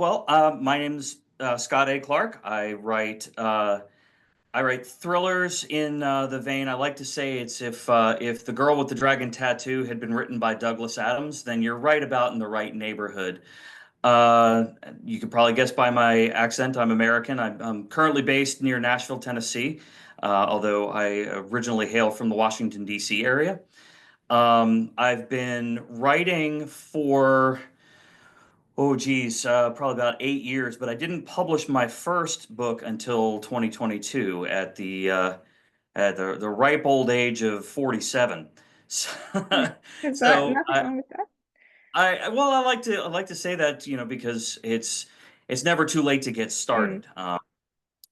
My name's Scott A. Clark. I write thrillers in the vein. I like to say it's if The Girl with the Dragon Tattoo had been written by Douglas Adams, then you're right about in the right neighborhood. Uh, you could probably guess by my accent, I'm American. I'm currently based near Nashville, Tennessee, although I originally hail from the Washington, D.C. area. I've been writing for probably about 8 years, but I didn't publish my first book until 2022 at the ripe old age of 47. So, Is that so nothing wrong with that? I like to say that, because it's never too late to get Mm. started.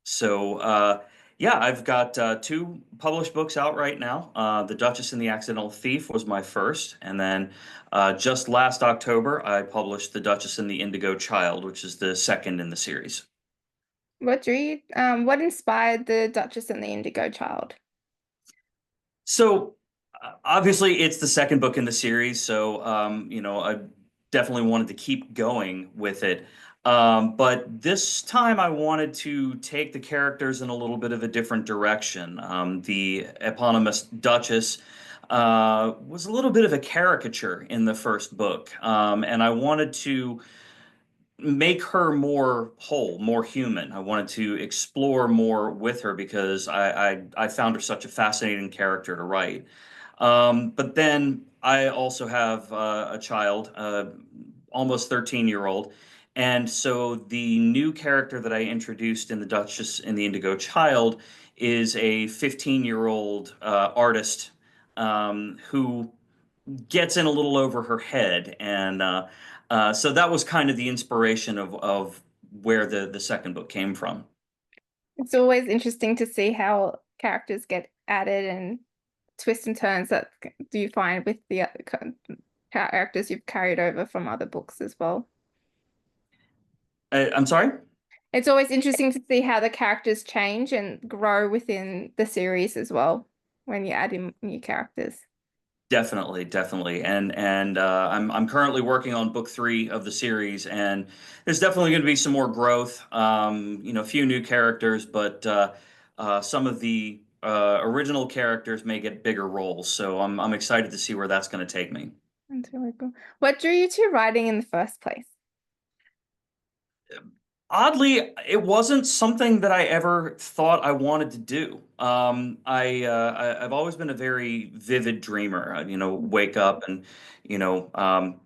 So, yeah, I've got two published books out right now. The Duchess and the Accidental Thief was my first, and then just last October, I published The Duchess and the Indigo Child, which is the second in the series. What inspired the Duchess and the Indigo Child? So, obviously, it's the second book in the series, so I definitely wanted to keep going with it. But this time, I wanted to take the characters in a little bit of a different direction. The eponymous Duchess was a little bit of a caricature in the first book, and I wanted to make her more whole, more human. I wanted to explore more with her because I found her such a fascinating character to write. But then I also have a child, almost 13-year-old. And so the new character that I introduced in The Duchess and the Indigo Child is a 15-year-old artist who gets in a little over her head. And so that was kind of the inspiration of where the second book came from. It's always interesting to see how characters get added and twists and turns that do you find with the other characters you've carried over from other books as well. I'm sorry? It's always interesting to see how the characters change and grow within the series as well when you add in new characters. Definitely, definitely. And I'm currently working on book three of the series, and there's definitely going to be some more growth. A few new characters, but some of the original characters may get bigger roles. So I'm excited to see where that's going to take me. That's really cool. What drew you to writing in the first place? Oddly, it wasn't something that I ever thought I wanted to do. I've always been a very vivid dreamer. Wake up and you know, um,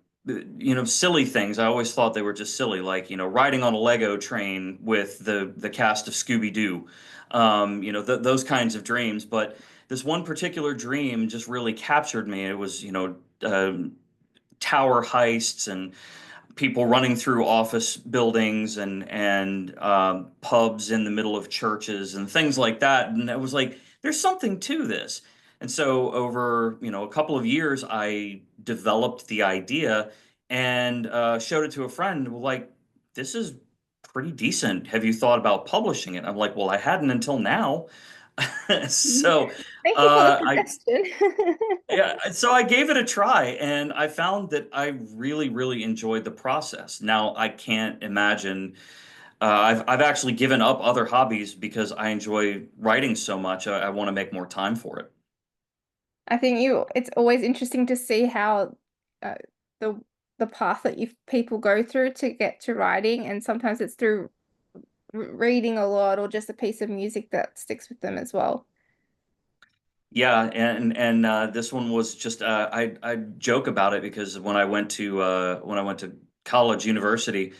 silly things. I always thought they were just silly, like riding on a Lego train with the cast of Scooby Doo. Th those kinds of dreams. But this one particular dream just really captured me. It was tower heists and people running through office buildings and pubs in the middle of churches and things like that. And I was like, there's something to this. And so over a couple of years, I developed the idea and showed it to a friend. Like, this is pretty decent. Have you thought about publishing it? I'm like, well, I hadn't until now. So Thank you for the I suggestion. yeah, so I gave it a try and I found that I really, really enjoyed the process. Now I can't imagine. I've actually given up other hobbies because I enjoy writing so much. I want to make more time for it. I think it's always interesting to see how uh, the the path that you people go through to get to writing, and sometimes it's through reading a lot or just a piece of music that sticks with them as well. Yeah, and this one was just I joke about it because when I went to college, university,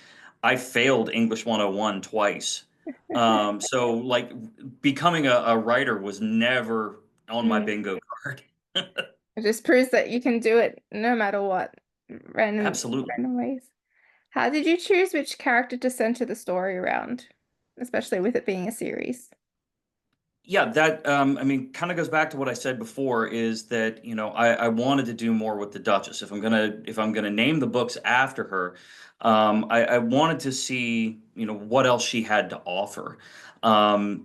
I failed English 101 twice. So like becoming a writer was never on my Mm. bingo card. It just proves that you can do it no matter what, Absolutely. random ways. How did you choose which character to center the story around, especially with it being a series? Yeah, that I mean, kind of goes back to what I said before, is that, I wanted to do more with the Duchess. If I'm gonna name the books after her, I wanted to see, what else she had to offer.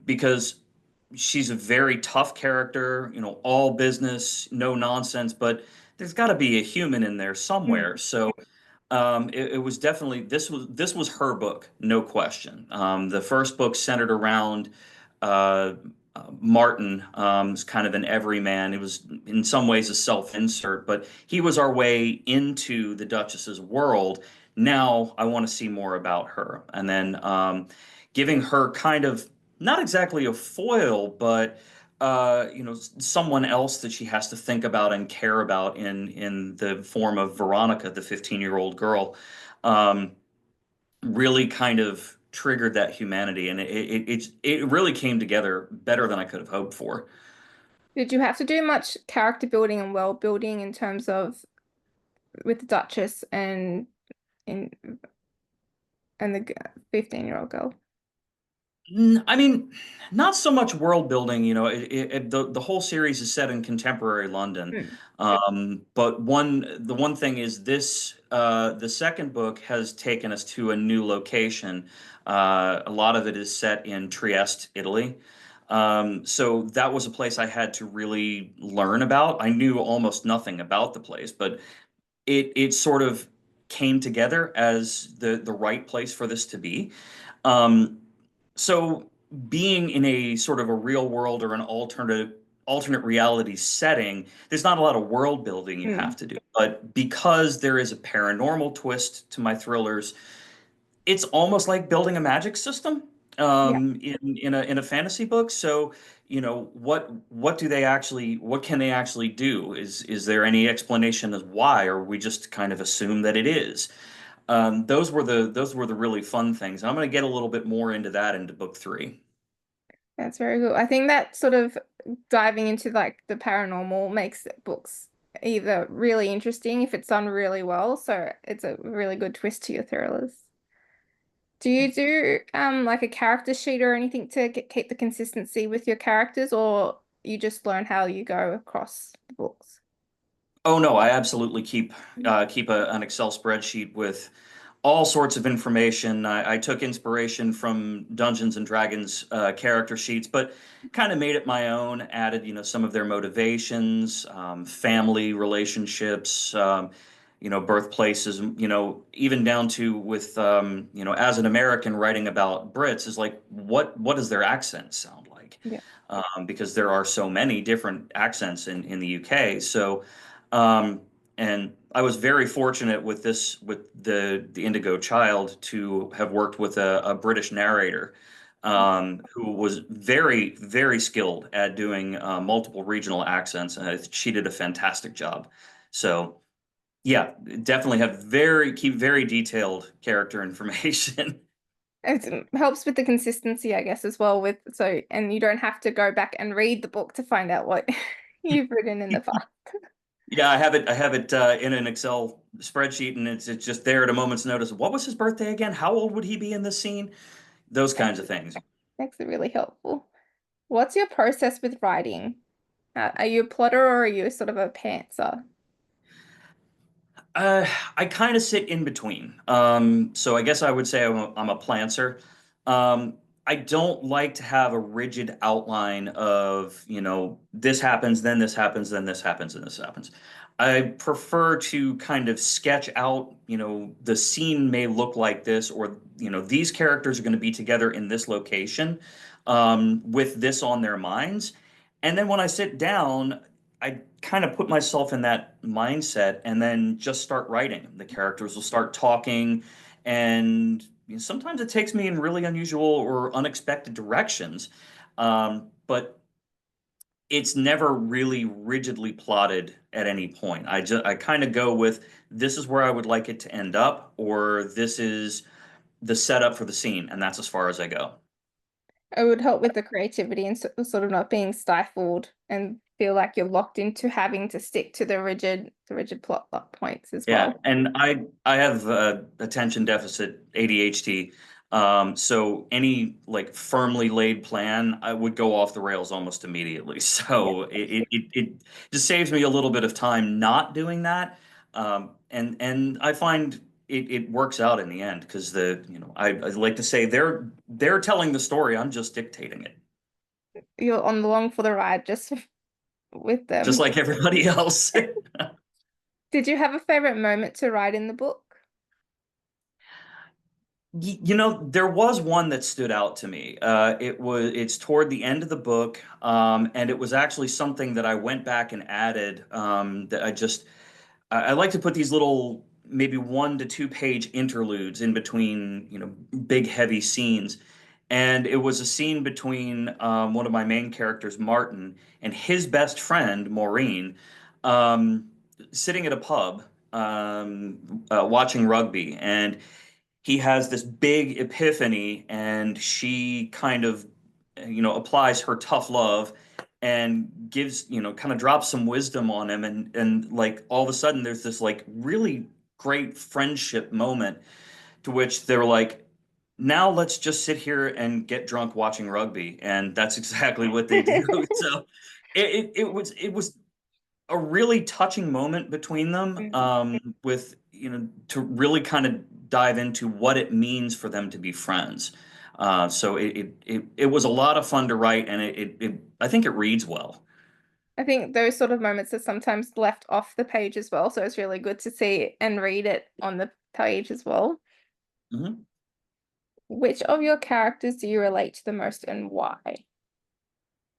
Because she's a very tough character, all business, no nonsense, but there's got to be a human in there Mm. somewhere. So It was definitely this was her book, no question. The first book centered around uh, Martin, is kind of an everyman. It was in some ways a self-insert, but he was our way into the Duchess's world. Now I want to see more about her, and then giving her kind of not exactly a foil, but someone else that she has to think about and care about in the form of Veronica, the 15-year-old girl, um, really kind of triggered that humanity, and it really came together better than I could have hoped for. Did you have to do much character building and world building in terms of with the Duchess in and the 15-year-old girl? I mean, not so much world building. The whole series is set in contemporary London. Mm. But the one thing is the second book has taken us to a new location. A lot of it is set in Trieste, Italy. So that was a place I had to really learn about. I knew almost nothing about the place, but it sort of came together as the right place for this to be. Um, so being in a sort of a real world or an alternate reality setting, there's not a lot of world building you have Mm. to do. But because there is a paranormal twist to my thrillers, it's almost like building a magic system Yeah, in a fantasy book. So, what can they actually do? Is there any explanation as why, or we just kind of assume that it is? Those were the really fun things. I'm going to get a little bit more into that into book three. that's very good. I think that sort of diving into like the paranormal makes books either really interesting if it's done really well, so it's a really good twist to your thrillers. Do you do like a character sheet or anything to keep the consistency with your characters, or you just learn how you go across the books? Oh no, I absolutely keep an Excel spreadsheet with all sorts of information. I took inspiration from Dungeons and Dragons character sheets, but kind of made it my own. Added, some of their motivations, family relationships, birthplaces. Even down to with as an American writing about Brits is like, what does their accent sound like? Yeah. Because there are so many different accents in the UK. So. Um, and I was very fortunate with the Indigo Child to have worked with a British narrator who was very, very skilled at doing multiple regional accents, and she did a fantastic job. So yeah, definitely keep very detailed character information. It helps with the consistency, I guess, as well with so and you don't have to go back and read the book to find out what you've written in the past. Yeah, I have it in an Excel spreadsheet, and it's just there at a moment's notice. What was his birthday again? How old would he be in this scene? Those kinds of things. Makes it really helpful. What's your process with writing? Are you a plotter or are you sort of a pantser? Uh, I kind of sit in between. So I guess I would say I'm a planter. Um, I don't like to have a rigid outline of, this happens, then this happens, then this happens, and this happens. I prefer to kind of sketch out, the scene may look like this, or, these characters are going to be together in this location, with this on their minds. And then when I sit down, I kind of put myself in that mindset and then just start writing. The characters will start talking, and sometimes it takes me in really unusual or unexpected directions. But it's never really rigidly plotted at any point. I kind of go with this is where I would like it to end up, or this is the setup for the scene, and that's as far as I go. It would help with the creativity and sort of not being stifled and feel like you're locked into having to stick to the rigid plot points as Yeah, well. and I have attention deficit ADHD. So any like firmly laid plan, I would go off the rails almost immediately. Yeah. So it just saves me a little bit of time not doing that. And I find it works out in the end because I like to say they're telling the story, I'm just dictating it, You're on the long for the ride just with just them. like everybody else. Did you have a favorite moment to write in the book? There was one that stood out to me. It's toward the end of the book, and it was actually something that I went back and added. That I like to put these little maybe 1 to 2 page interludes in between, big heavy scenes. And it was a scene between one of my main characters, Martin, and his best friend, Maureen, um, sitting at a pub, watching rugby. And he has this big epiphany, and she kind of, applies her tough love and gives, kind of drops some wisdom on him. And like all of a sudden, there's this like really great friendship moment to which they're like, now let's just sit here and get drunk watching rugby. And that's exactly what they do. So it was a really touching moment between them, Mm. with, to really kind of dive into what it means for them to be friends. So it was a lot of fun to write, and I think it reads well. I think those sort of moments are sometimes left off the page as well, so it's really good to see and read it on the page as well. Mhm. Which of your characters do you relate to the most and why?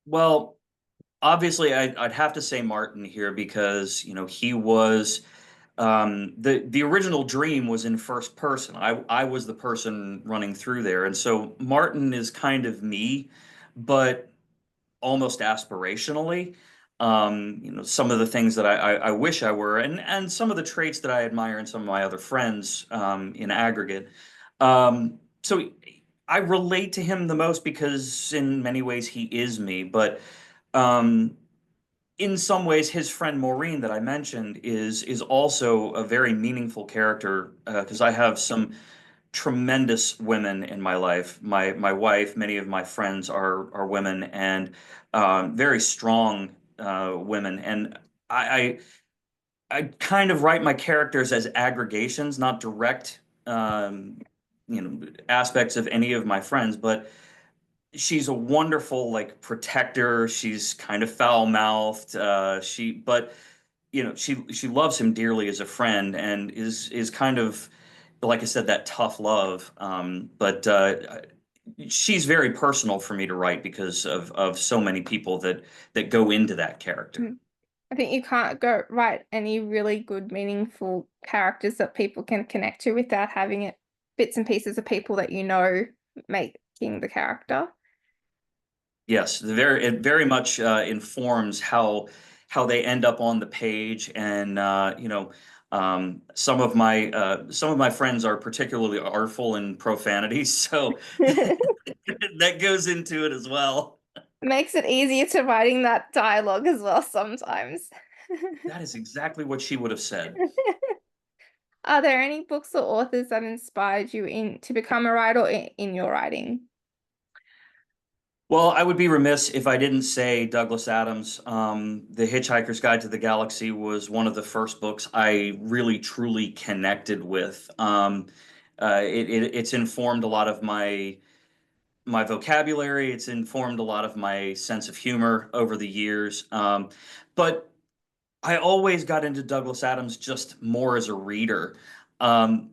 Well, obviously, I'd have to say Martin here because he was, the original dream was in first person. I was the person running through there, and so Martin is kind of me, but almost aspirationally. Some of the things that I wish I were, and some of the traits that I admire in some of my other friends, in aggregate. So I relate to him the most because in many ways he is me, but um, in some ways his friend Maureen that I mentioned is also a very meaningful character, because I have some tremendous women in my life. My wife, many of my friends are women, and very strong women. And I, I kind of write my characters as aggregations, not direct, aspects of any of my friends. But she's a wonderful like protector. She's kind of foul-mouthed. But she loves him dearly as a friend, and is kind of, like I said, that tough love. But she's very personal for me to write because of so many people that go into that character. Mm. I think you can't go write any really good, meaningful characters that people can connect to without having it bits and pieces of people that you know making the character. Yes, it very much informs how they end up on the page. And some of my friends are particularly artful in profanity, so that goes into it as well. Makes it easier to writing that dialogue as well sometimes. That is exactly what she would have said. Are there any books or authors that inspired you in to become a writer or in your writing? Well, I would be remiss if I didn't say Douglas Adams. The Hitchhiker's Guide to the Galaxy was one of the first books I really truly connected with. It's informed a lot of my vocabulary. It's informed a lot of my sense of humor over the years. But I always got into Douglas Adams just more as a reader. Um,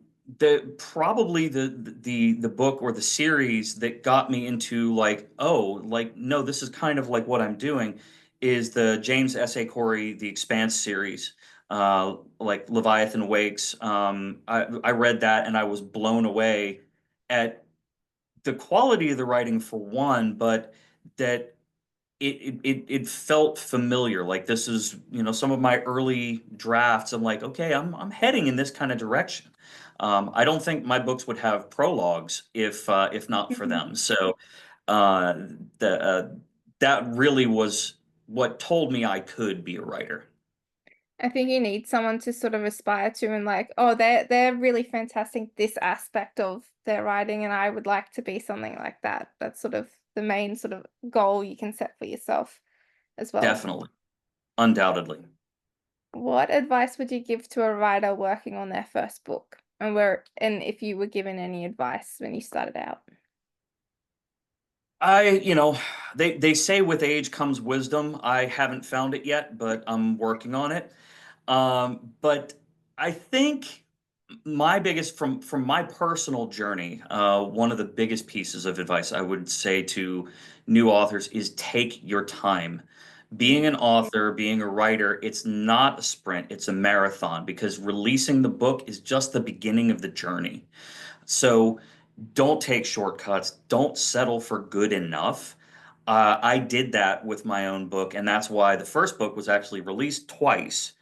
probably the book or the series that got me into like, oh, like no, this is kind of like what I'm doing, is the James S. A. Corey The Expanse series, like Leviathan Wakes. I read that and I was blown away at the quality of the writing for one, but that it felt familiar. Like this is, some of my early drafts. I'm like, okay, I'm heading in this kind of direction. I don't think my books would have prologues if not for Mhm. them. So uh, the that really was what told me I could be a writer. I think you need someone to sort of aspire to and like, oh, they're really fantastic this aspect of their writing, and I would like to be something like that. That's sort of the main sort of goal you can set for yourself as well. Definitely, undoubtedly. What advice would you give to a writer working on their first book? And if you were given any advice when you started out? I, they say with age comes wisdom. I haven't found it yet, but I'm working on it. But I think. My biggest from my personal journey, one of the biggest pieces of advice I would say to new authors is take your time. Being Mm. an author, being a writer, it's not a sprint, it's a marathon because releasing the book is just the beginning of the journey. So don't take shortcuts, don't settle for good enough. I did that with my own book, and that's why the first book was actually released twice,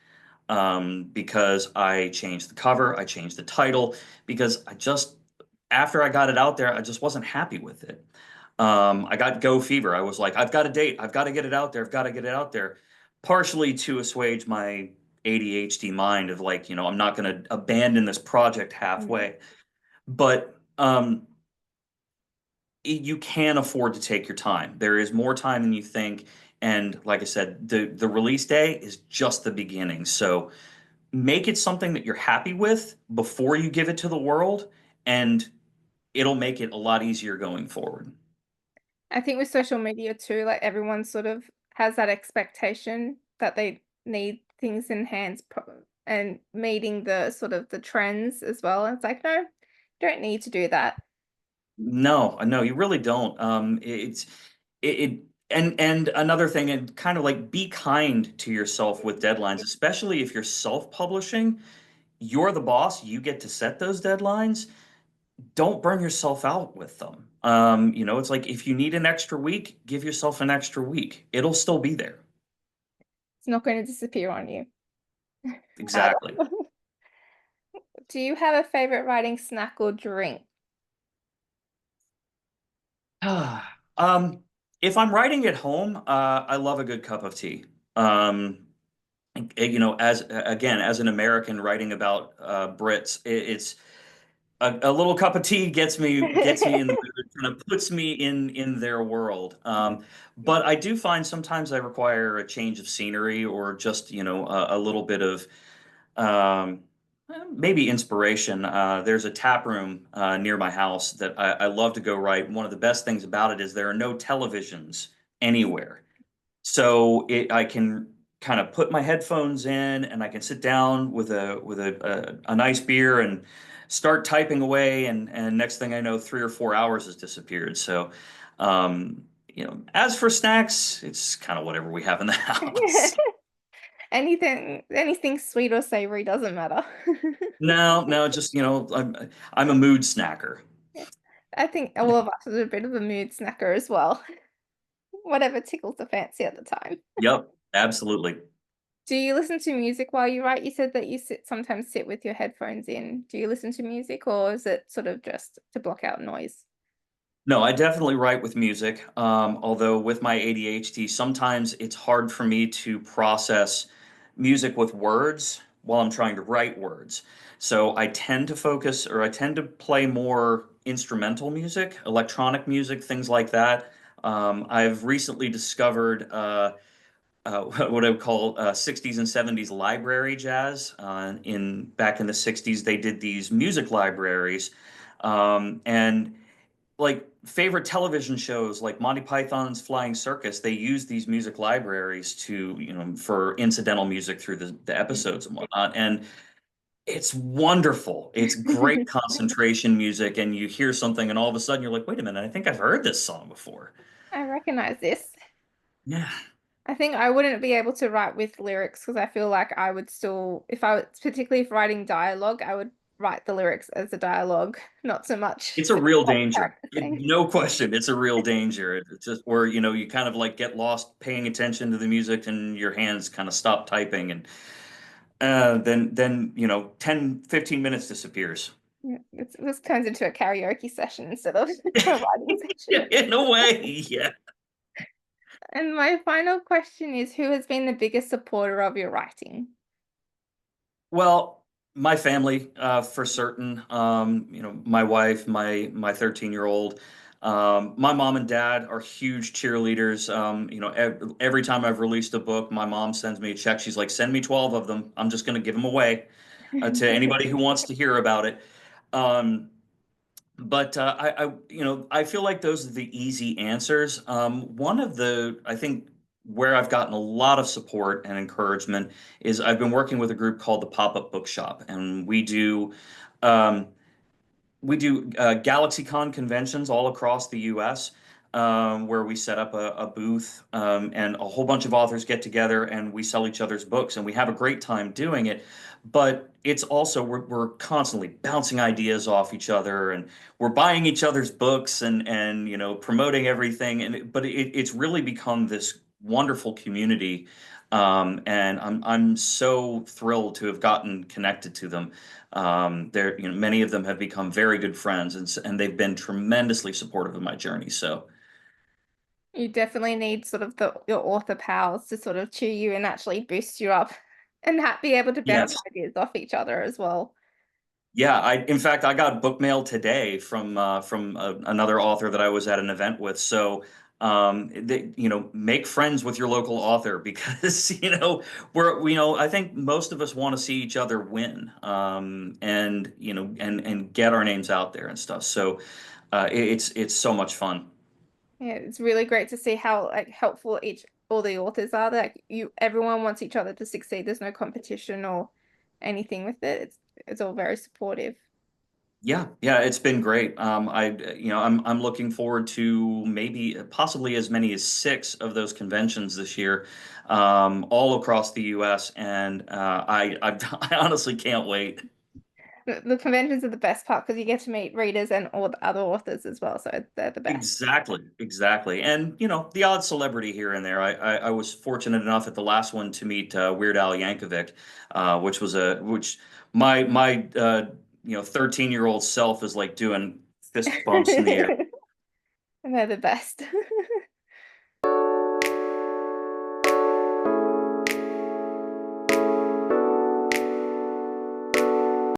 because I changed the cover, I changed the title, because after I got it out there, I just wasn't happy with it. I got go fever. I was like, I've got a date, I've got to get it out there, I've got to get it out there, partially to assuage my ADHD mind of like, I'm not going to abandon this project Mm. halfway. But you can afford to take your time. There is more time than you think. And like I said, the release day is just the beginning. So make it something that you're happy with before you give it to the world, and it'll make it a lot easier going forward. I think with social media too, like everyone sort of has that expectation that they need things in hands and meeting the sort of the trends as well. It's like, no, you don't need to do that. No, no, you really don't. It and another thing, and kind of like be kind to yourself with deadlines, especially if you're self-publishing. You're the boss, you get to set those deadlines. Don't burn yourself out with them. It's like if you need an extra week, give yourself an extra week. It'll still be there. It's not going to disappear on you. Uh, Exactly. do you have a favorite writing snack or drink? Um, if I'm writing at home, I love a good cup of tea. Um, as again, as an American writing about Brits, it's a little cup of tea gets me in the mood, kind of puts me in their world. But I do find sometimes I require a change of scenery or just a little bit of um, maybe inspiration. There's a tap room near my house that I love to go right. One of the best things about it is there are no televisions anywhere. So I can kind of put my headphones in and I can sit down with a nice beer and start typing away, and next thing I know, 3 or 4 hours has disappeared. So as for snacks, it's kind of whatever we have in the house. Anything sweet or savory doesn't matter. No, no, just I'm a mood snacker. Yeah. I think all of us are a bit of a mood snacker as well. Whatever tickles the fancy at the time. Yep, absolutely. Do you listen to music while you write? You said that you sometimes sit with your headphones in. Do you listen to music or is it sort of just to block out noise? No, I definitely write with music. Although with my ADHD, sometimes it's hard for me to process music with words while I'm trying to write words. So I tend to focus, or I tend to play more instrumental music, electronic music, things like that. I've recently discovered what I would call 60s and 70s library jazz. In back in the 60s, they did these music libraries, and like favorite television shows like Monty Python's Flying Circus, they use these music libraries to, for incidental music through the episodes and whatnot. And it's wonderful. It's great concentration music, and you hear something, and all of a sudden you're like, wait a minute, I think I've heard this song before. I recognize this. Yeah. I think I wouldn't be able to write with lyrics because I feel like I would still, if I was particularly if writing dialogue, I would write the lyrics as a dialogue, not so much It's a the real whole danger. character thing. No question. It's a real danger. It's just where, you kind of like get lost paying attention to the music and your hands kind of stop typing, and then 10, 15 minutes disappears. Yeah, this turns into a karaoke session instead of a writing session. Yeah, in a way, yeah. And my final question is, who has been the biggest supporter of your writing? Well, my family, for certain. My wife, my 13-year-old. My mom and dad are huge cheerleaders. Every time I've released a book, my mom sends me a check. She's like, "Send me 12 of them. I'm just going to give them away to anybody who wants to hear about it." Um, but I feel like those are the easy answers. One of the, I think, where I've gotten a lot of support and encouragement is I've been working with a group called the Pop-Up Bookshop, and um, we do GalaxyCon conventions all across the U.S. Where we set up a booth, and a whole bunch of authors get together and we sell each other's books and we have a great time doing it. But it's also we're constantly bouncing ideas off each other and we're buying each other's books and promoting everything. But it's really become this wonderful community. And I'm so thrilled to have gotten connected to them. Many of them have become very good friends, and they've been tremendously supportive of my journey. So, You definitely need sort of your author pals to sort of cheer you and actually boost you up and be able to bounce yes, ideas off each other as well. yeah. In fact, I got book mail today from another author that I was at an event with. So, make friends with your local author because I think most of us want to see each other win, and get our names out there and stuff. So, it's so much fun. Yeah, it's really great to see how like helpful each all the authors are. Like everyone wants each other to succeed. There's no competition or anything with it. It's all very supportive. Yeah, yeah, it's been great. I'm looking forward to maybe possibly as many as six of those conventions this year, all across the U.S. And I honestly can't wait. The conventions are the best part because you get to meet readers and all the other authors as well. So they're the best. Exactly, exactly. And the odd celebrity here and there. I was fortunate enough at the last one to meet Weird Al Yankovic, which my 13-year-old self is like doing fist bumps in the air. And they're the best.